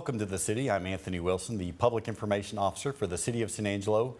Welcome to the city. I'm Anthony Wilson, the Public Information Officer for the City of San Angelo.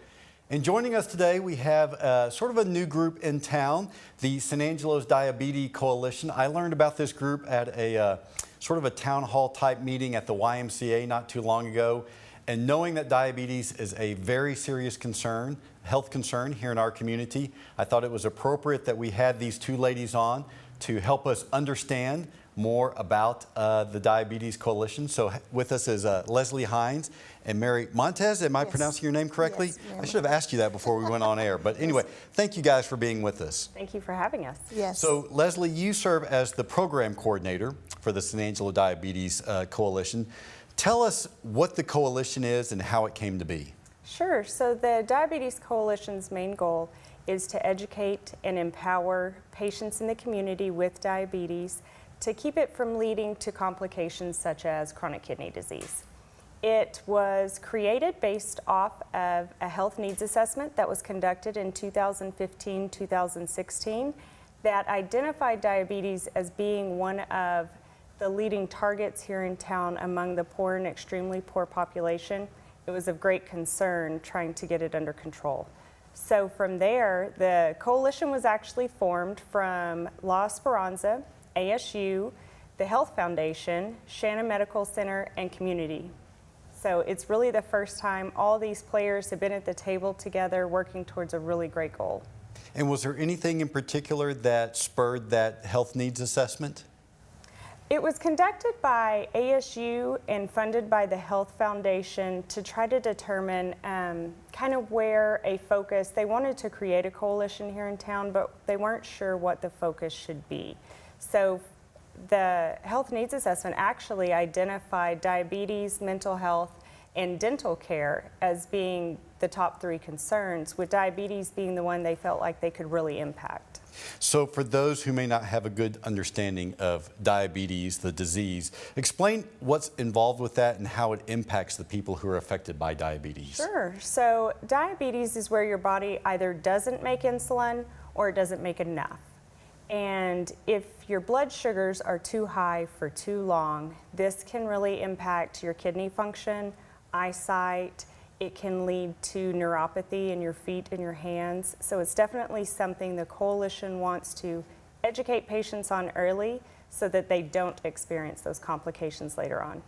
And joining us today, we have sort of a new group in town, the San Angelo's Diabetes Coalition. I learned about this group at a sort of a town hall type meeting at the YMCA not too long ago. And knowing that diabetes is a very serious concern, health concern here in our community, I thought it was appropriate that we had these two ladies on to help us understand more about the Diabetes Coalition. So with us is Leslie Hines and Mary Montez. Am I pronouncing your name correctly? Yes, I should have asked you that before we went on air. But anyway, thank you guys for being with us. Thank you for having us. Yes. So Leslie, you serve as the program coordinator for the San Angelo Diabetes Coalition. Tell us what the coalition is and how it came to be. Sure. So the Diabetes Coalition's main goal is to educate and empower patients in the community with diabetes to keep it from leading to complications such as chronic kidney disease. It was created based off of a health needs assessment that was conducted in 2015-2016 that identified diabetes as being one of the leading targets here in town among the poor and extremely poor population. It was of great concern trying to get it under control. So from there, the coalition was actually formed from La Esperanza, ASU, the Health Foundation, Shannon Medical Center, and community. So it's really the first time all these players have been at the table together working towards a really great goal. And was there anything in particular that spurred that health needs assessment? It was conducted by ASU and funded by the Health Foundation to try to determine kind of where a focus. They wanted to create a coalition here in town, but they weren't sure what the focus should be. So the health needs assessment actually identified diabetes, mental health, and dental care as being the top three concerns, with diabetes being the one they felt like they could really impact. So for those who may not have a good understanding of diabetes, the disease, explain what's involved with that and how it impacts the people who are affected by diabetes. Sure. So diabetes is where your body either doesn't make insulin or it doesn't make enough. And if your blood sugars are too high for too long, this can really impact your kidney function, eyesight. It can lead to neuropathy in your feet and your hands. So it's definitely something the coalition wants to educate patients on early so that they don't experience those complications later on.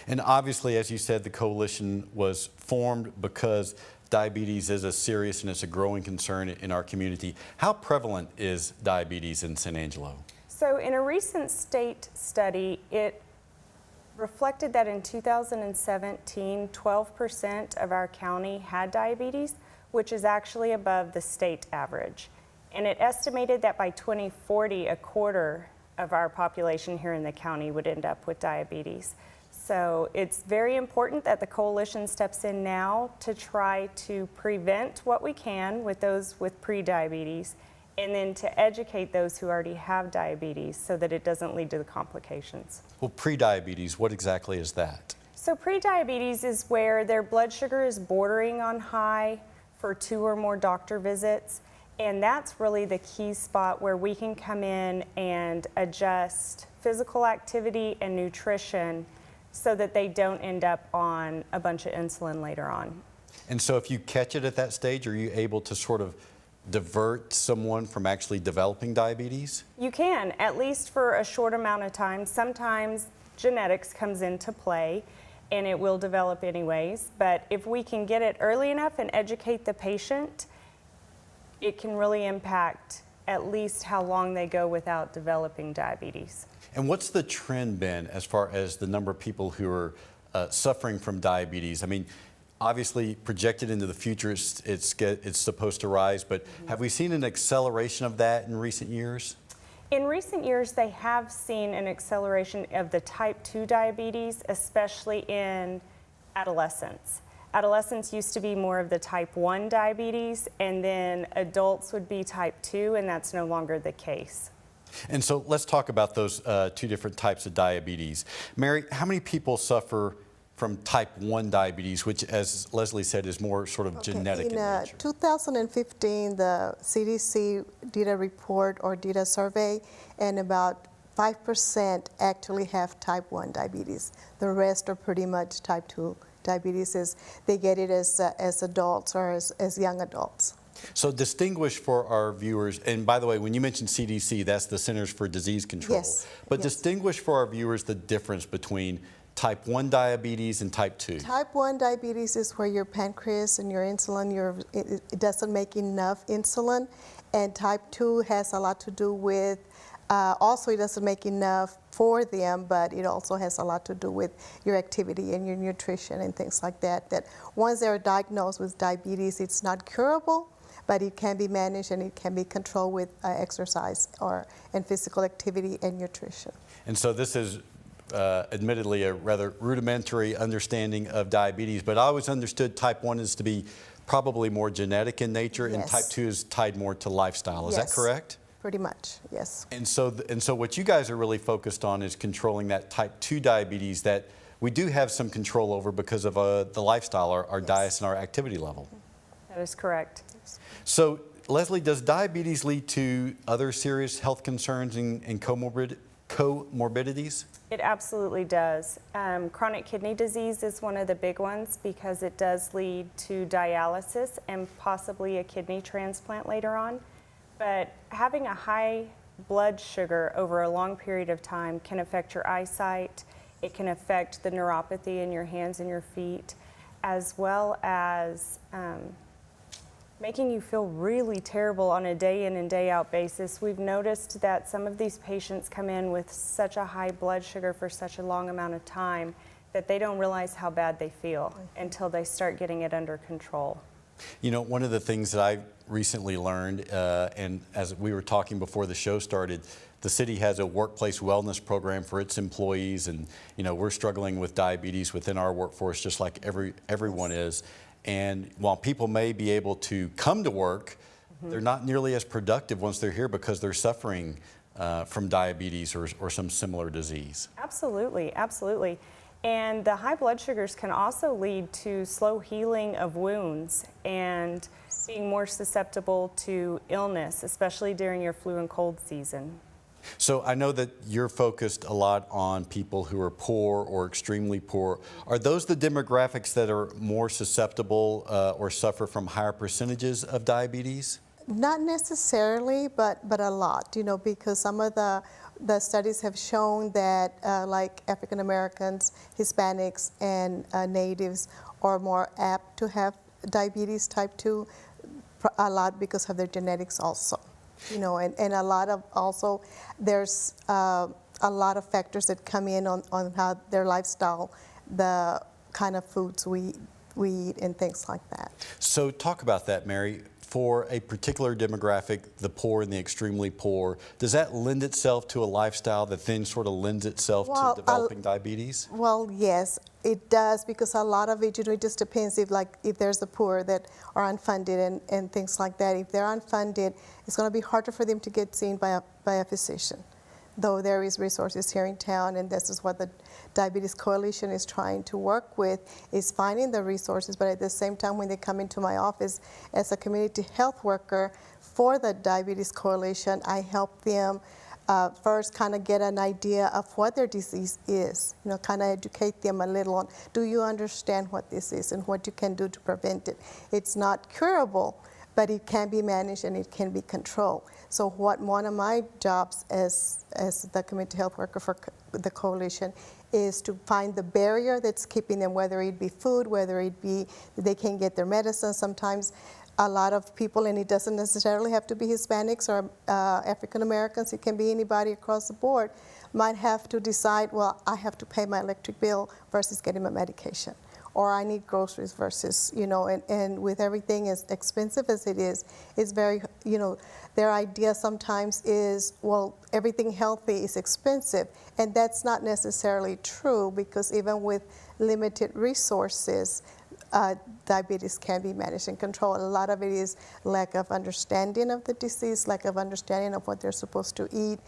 And obviously, as you said, the coalition was formed because diabetes is a serious and it's a growing concern in our community. How prevalent is diabetes in San Angelo? So in a recent state study, it reflected that in 2017, 12% of our county had diabetes, which is actually above the state average. And it estimated that by 2040, a quarter of our population here in the county would end up with diabetes. So it's very important that the coalition steps in now to try to prevent what we can with those with pre-diabetes, and then to educate those who already have diabetes so that it doesn't lead to the complications. Well, pre-diabetes, what exactly is that? So pre-diabetes is where their blood sugar is bordering on high for 2 or more doctor visits. And that's really the key spot where we can come in and adjust physical activity and nutrition so that they don't end up on a bunch of insulin later on. And so if you catch it at that stage, are you able to sort of divert someone from actually developing diabetes? You can, at least for a short amount of time. Sometimes genetics comes into play and it will develop anyways, but if we can get it early enough and educate the patient, it can really impact at least how long they go without developing diabetes. And what's the trend been as far as the number of people who are suffering from diabetes? I mean, obviously projected into the future, it's supposed to rise, but have we seen an acceleration of that in recent years? In recent years, they have seen an acceleration of the type 2 diabetes, especially in adolescents. Adolescents used to be more of the type 1 diabetes, and then adults would be type 2, and that's no longer the case. And so let's talk about those two different types of diabetes. Mary, how many people suffer from type 1 diabetes, which, as Leslie said, is more sort of genetic in nature? In 2015, the CDC did a report or did a survey, and about 5% actually have type 1 diabetes. The rest are pretty much type 2 diabetes. They get it as adults or as young adults. So distinguish for our viewers, and by the way, when you mention CDC, that's the Centers for Disease Control. Yes. But yes. distinguish for our viewers the difference between type 1 diabetes and type 2. Type 1 diabetes is where your pancreas and your insulin, it doesn't make enough insulin. And type 2 has a lot to do with, also it doesn't make enough for them, but it also has a lot to do with your activity and your nutrition and things like that. That once they're diagnosed with diabetes, it's not curable, but it can be managed and it can be controlled with exercise and physical activity and nutrition. And so this is admittedly a rather rudimentary understanding of diabetes, but I always understood type 1 is to be probably more genetic in nature, and Yes. type 2 is tied more to lifestyle. Is that Yes. correct? Pretty much, yes. And so what you guys are really focused on is controlling that type 2 diabetes that we do have some control over because of the lifestyle, our Yes. diets and our activity level. That is correct. So Leslie, does diabetes lead to other serious health concerns and comorbidities? It absolutely does. Chronic kidney disease is one of the big ones because it does lead to dialysis and possibly a kidney transplant later on. But having a high blood sugar over a long period of time can affect your eyesight. It can affect the neuropathy in your hands and your feet, as well as making you feel really terrible on a day in and day out basis. We've noticed that some of these patients come in with such a high blood sugar for such a long amount of time that they don't realize how bad they feel until they start getting it under control. You know, one of the things that I recently learned, and as we were talking before the show started, the city has a workplace wellness program for its employees, and you know, we're struggling with diabetes within our workforce just like everyone is. And while people may be able to come to work, they're not nearly as productive once they're here because they're suffering from diabetes or some similar disease. Absolutely, absolutely. And the high blood sugars can also lead to slow healing of wounds and being more susceptible to illness, especially during your flu and cold season. So I know that you're focused a lot on people who are poor or extremely poor. Are those the demographics that are more susceptible or suffer from higher percentages of diabetes? Not necessarily, but a lot, you know, because some of the studies have shown that like African Americans, Hispanics, and natives are more apt to have diabetes type 2, a lot because of their genetics also. You know, and a lot of also, there's a lot of factors that come in on how their lifestyle, the kind of foods we eat and things like that. So talk about that, Mary. For a particular demographic, the poor and the extremely poor, does that lend itself to a lifestyle that then sort of lends itself to developing diabetes? Well, yes, it does, because a lot of it, you know, it just depends if there's the poor that are unfunded and things like that. If they're unfunded, it's going to be harder for them to get seen by a physician. Though there is resources here in town, and this is what the Diabetes Coalition is trying to work with, is finding the resources, but at the same time when they come into my office as a community health worker for the Diabetes Coalition, I help them first kind of get an idea of what their disease is, you know, kind of educate them a little on, do you understand what this is and what you can do to prevent it? It's not curable, but it can be managed and it can be controlled. So one of my jobs as the community health worker for the coalition is to find the barrier that's keeping them, whether it be food, whether it be they can't get their medicine. Sometimes a lot of people, and it doesn't necessarily have to be Hispanics or African Americans, it can be anybody across the board, might have to decide, well, I have to pay my electric bill versus getting my medication. Or I need groceries versus, you know, and with everything as expensive as it is, it's very, you know, their idea sometimes is, well, everything healthy is expensive. And that's not necessarily true, because even with limited resources, diabetes can be managed and controlled. A lot of it is lack of understanding of the disease, lack of understanding of what they're supposed to eat,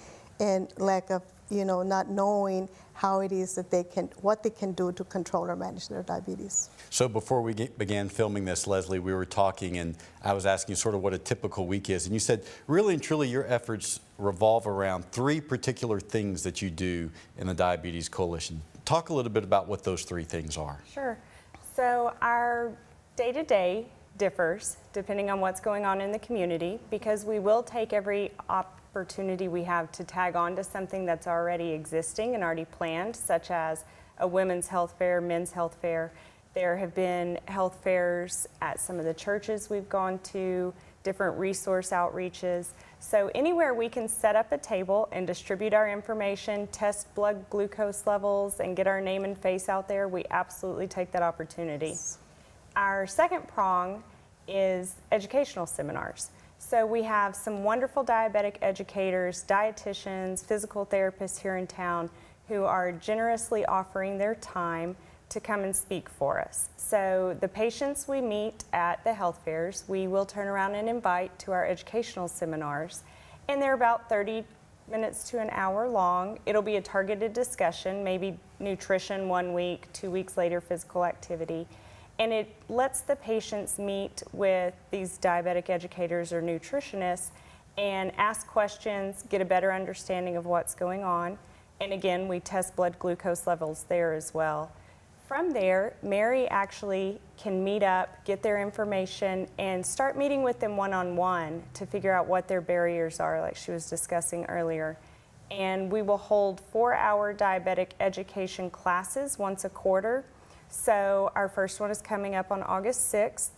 and lack of not knowing how it is that what they can do to control or manage their diabetes. So before we began filming this, Leslie, we were talking and I was asking you sort of what a typical week is. And you said really and truly your efforts revolve around 3 particular things that you do in the Diabetes Coalition. Talk a little bit about what those 3 things are. Sure. So our day-to-day differs depending on what's going on in the community, because we will take every opportunity we have to tag on to something that's already existing and already planned, such as a women's health fair, men's health fair. There have been health fairs at some of the churches we've gone to, different resource outreaches. So anywhere we can set up a table and distribute our information, test blood glucose levels, and get our name and face out there, we absolutely take that opportunity. Our second prong is educational seminars. So we have some wonderful diabetic educators, dietitians, physical therapists here in town who are generously offering their time to come and speak for us. So the patients we meet at the health fairs, we will turn around and invite to our educational seminars, and they're about 30 minutes to an hour long. It'll be a targeted discussion, maybe nutrition 1 week, 2 weeks later physical activity, and it lets the patients meet with these diabetic educators or nutritionists and ask questions, get a better understanding of what's going on, and again, we test blood glucose levels there as well. From there, Mary actually can meet up, get their information, and start meeting with them one-on-one to figure out what their barriers are, like she was discussing earlier. And we will hold 4-hour diabetic education classes once a quarter. So our first one is coming up on August 6th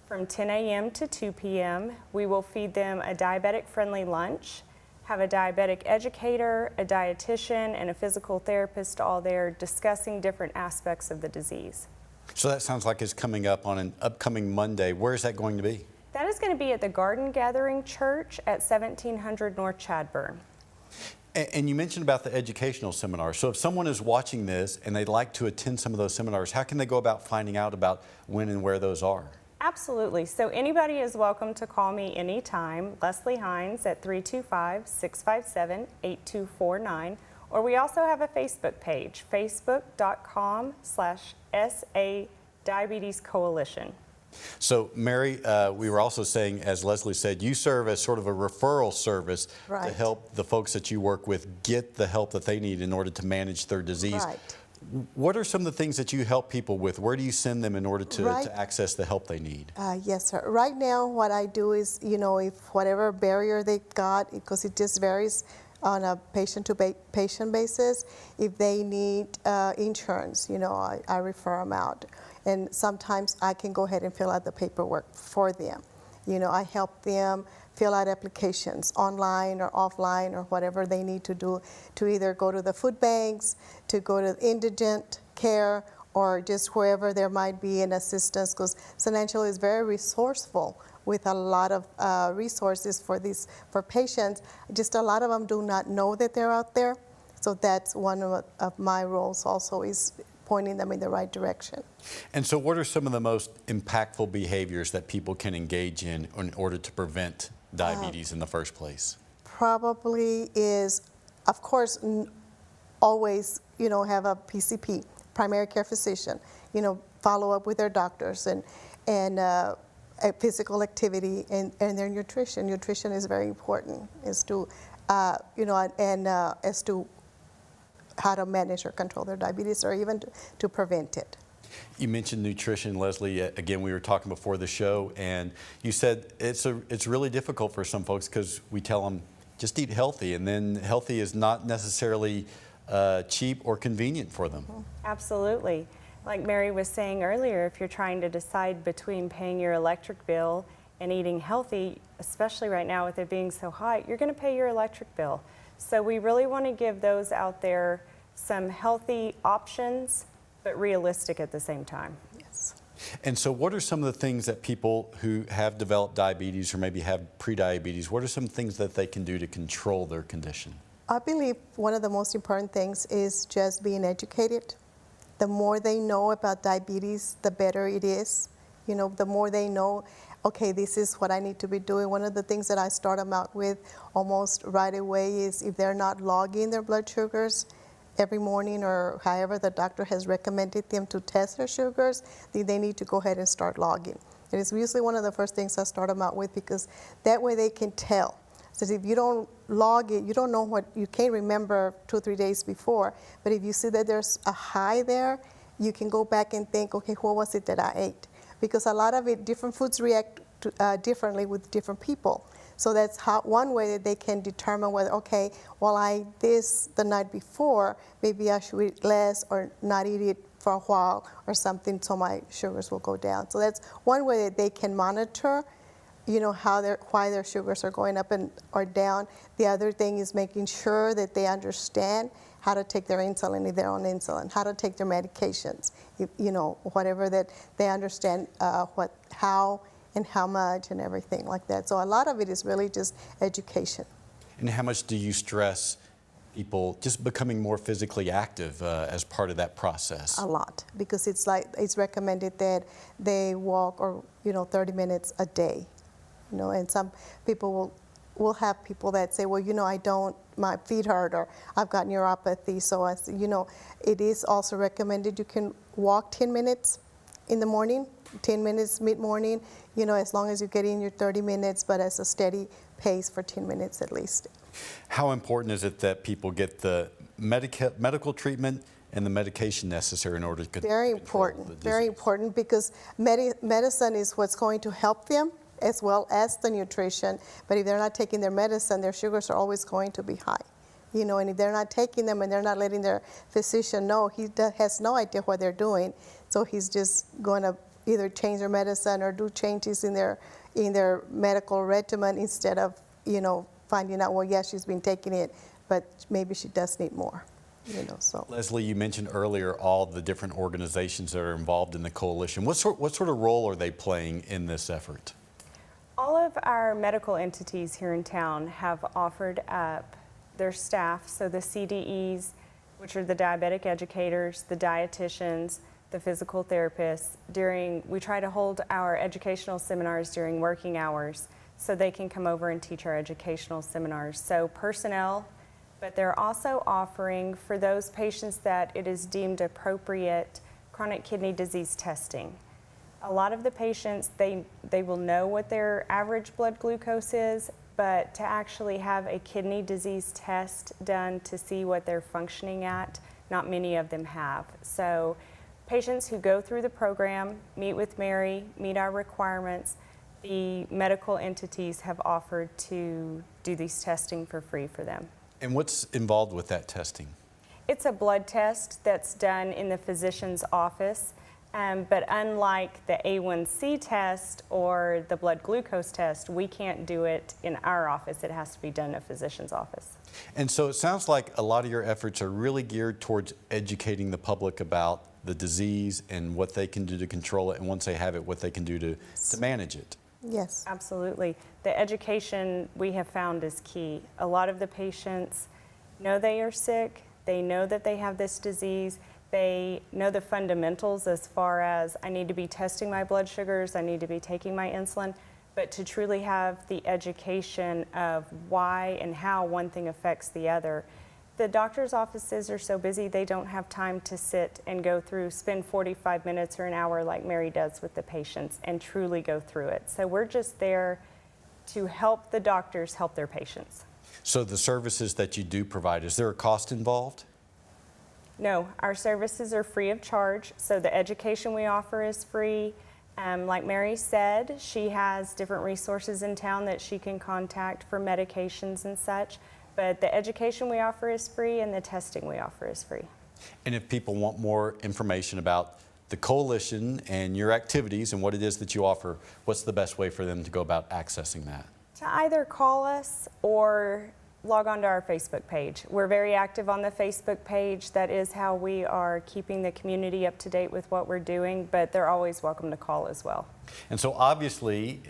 from 10 a.m. to 2 p.m. We will feed them a diabetic-friendly lunch, have a diabetic educator, a dietitian, and a physical therapist all there discussing different aspects of the disease. So that sounds like it's coming up on an upcoming Monday. Where is that going to be? That is going to be at the Garden Gathering Church at 1700 North Chadburn. And you mentioned about the educational seminars. So if someone is watching this and they'd like to attend some of those seminars, how can they go about finding out about when and where those are? Absolutely. So anybody is welcome to call me anytime, Leslie Hines at 325-657-8249. Or we also have a Facebook page, facebook.com/SA Diabetes Coalition. So Mary, we were also saying, as Leslie said, you serve as sort of a referral service to help the folks that you work with get the help that they need in order to manage their disease. Right. What are some of the things that you help people with? Where do you send them in order to access the help they need? Yes, sir. Right now, what I do is, if whatever barrier they got, because it just varies on a patient-to-patient basis, if they need insurance, I refer them out. And sometimes I can go ahead and fill out the paperwork for them. I help them fill out applications online or offline or whatever they need to do to either go to the food banks, to go to indigent care, or just wherever there might be an assistance, because San Angelo is very resourceful with a lot of resources for patients. Just a lot of them do not know that they're out there. So that's one of my roles also, is pointing them in the right direction. And so what are some of the most impactful behaviors that people can engage in order to prevent diabetes in the first place? Probably is, of course, always, have a PCP, primary care physician, follow up with their doctors and physical activity and their nutrition. Nutrition is very important as to, as to how to manage or control their diabetes, or even to prevent it. You mentioned nutrition, Leslie. Again, we were talking before the show, and you said it's really difficult for some folks because we tell them just eat healthy, and then healthy is not necessarily cheap or convenient for them. Absolutely. Like Mary was saying earlier, if you're trying to decide between paying your electric bill and eating healthy, especially right now with it being so hot, you're going to pay your electric bill. So we really want to give those out there some healthy options, but realistic at the same time. Yes. And so what are some of the things that people who have developed diabetes or maybe have prediabetes, what are some things that they can do to control their condition? I believe one of the most important things is just being educated. The more they know about diabetes, the better it is. The more they know, okay, this is what I need to be doing. One of the things that I start them out with almost right away is if they're not logging their blood sugars every morning or however the doctor has recommended them to test their sugars, then they need to go ahead and start logging. It is usually one of the first things I start them out with because that way they can tell. So if you don't log it, you don't know what, you can't remember 2 or 3 days before, but if you see that there's a high there, you can go back and think, okay, what was it that I ate? Because a lot of it, different foods react differently with different people. So that's one way that they can determine whether, okay, well, I ate this the night before, maybe I should eat less or not eat it for a while or something so my sugars will go down. So that's one way that they can monitor, you know, why their sugars are going up and or down. The other thing is making sure that they understand how to take their insulin if they're on insulin, how to take their medications, you know, whatever that they understand how and how much and everything like that. So a lot of it is really just education. And how much do you stress people just becoming more physically active as part of that process? A lot, because it's recommended that they walk or, you know, 30 minutes a day, you know, and some people will have people that say, well, you know, my feet hurt or I've got neuropathy. So, you know, it is also recommended you can walk 10 minutes in the morning, 10 minutes mid-morning, you know, as long as you get in your 30 minutes, but as a steady pace for 10 minutes at least. How important is it that people get the medical treatment and the medication necessary in order to control Very the important, disease? very important, because medicine is what's going to help them as well as the nutrition. But if they're not taking their medicine, their sugars are always going to be high. You know, and if they're not taking them and they're not letting their physician know, he has no idea what they're doing. So he's just going to either change their medicine or do changes in their medical regimen instead of, you know, finding out, well, yes, she's been taking it, but maybe she does need more. You know, so. Leslie, you mentioned earlier all the different organizations that are involved in the coalition. What sort of role are they playing in this effort? All of our medical entities here in town have offered up their staff, so the CDEs, which are the diabetic educators, the dietitians, the physical therapists. We try to hold our educational seminars during working hours so they can come over and teach our educational seminars. So personnel, but they're also offering for those patients that it is deemed appropriate chronic kidney disease testing. A lot of the patients, they will know what their average blood glucose is, but to actually have a kidney disease test done to see what they're functioning at, not many of them have. So patients who go through the program, meet with Mary, meet our requirements, the medical entities have offered to do these testing for free for them. And what's involved with that testing? It's a blood test that's done in the physician's office. But unlike the A1C test or the blood glucose test, we can't do it in our office. It has to be done in a physician's office. And so it sounds like a lot of your efforts are really geared towards educating the public about the disease and what they can do to control it, and once they have it, what they can do to manage it. Yes. Absolutely. The education we have found is key. A lot of the patients know they are sick. They know that they have this disease. They know the fundamentals as far as I need to be testing my blood sugars, I need to be taking my insulin, but to truly have the education of why and how one thing affects the other. The doctor's offices are so busy they don't have time to sit and spend 45 minutes or an hour like Mary does with the patients and truly go through it. So we're just there to help the doctors help their patients. So the services that you do provide, is there a cost involved? No, our services are free of charge, so the education we offer is free. Like Mary said, she has different resources in town that she can contact for medications and such, but the education we offer is free and the testing we offer is free. And if people want more information about the coalition and your activities and what it is that you offer, what's the best way for them to go about accessing that? To either call us or log on to our Facebook page. We're very active on the Facebook page. That is how we are keeping the community up to date with what we're doing, but they're always welcome to call as well. And so obviously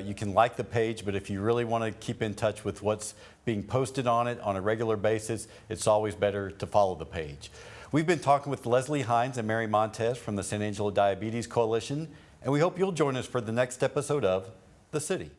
you can like the page, but if you really want to keep in touch with what's being posted on it on a regular basis, it's always better to follow the page. We've been talking with Leslie Hines and Mary Montez from the San Angelo Diabetes Coalition, and we hope you'll join us for the next episode of the city.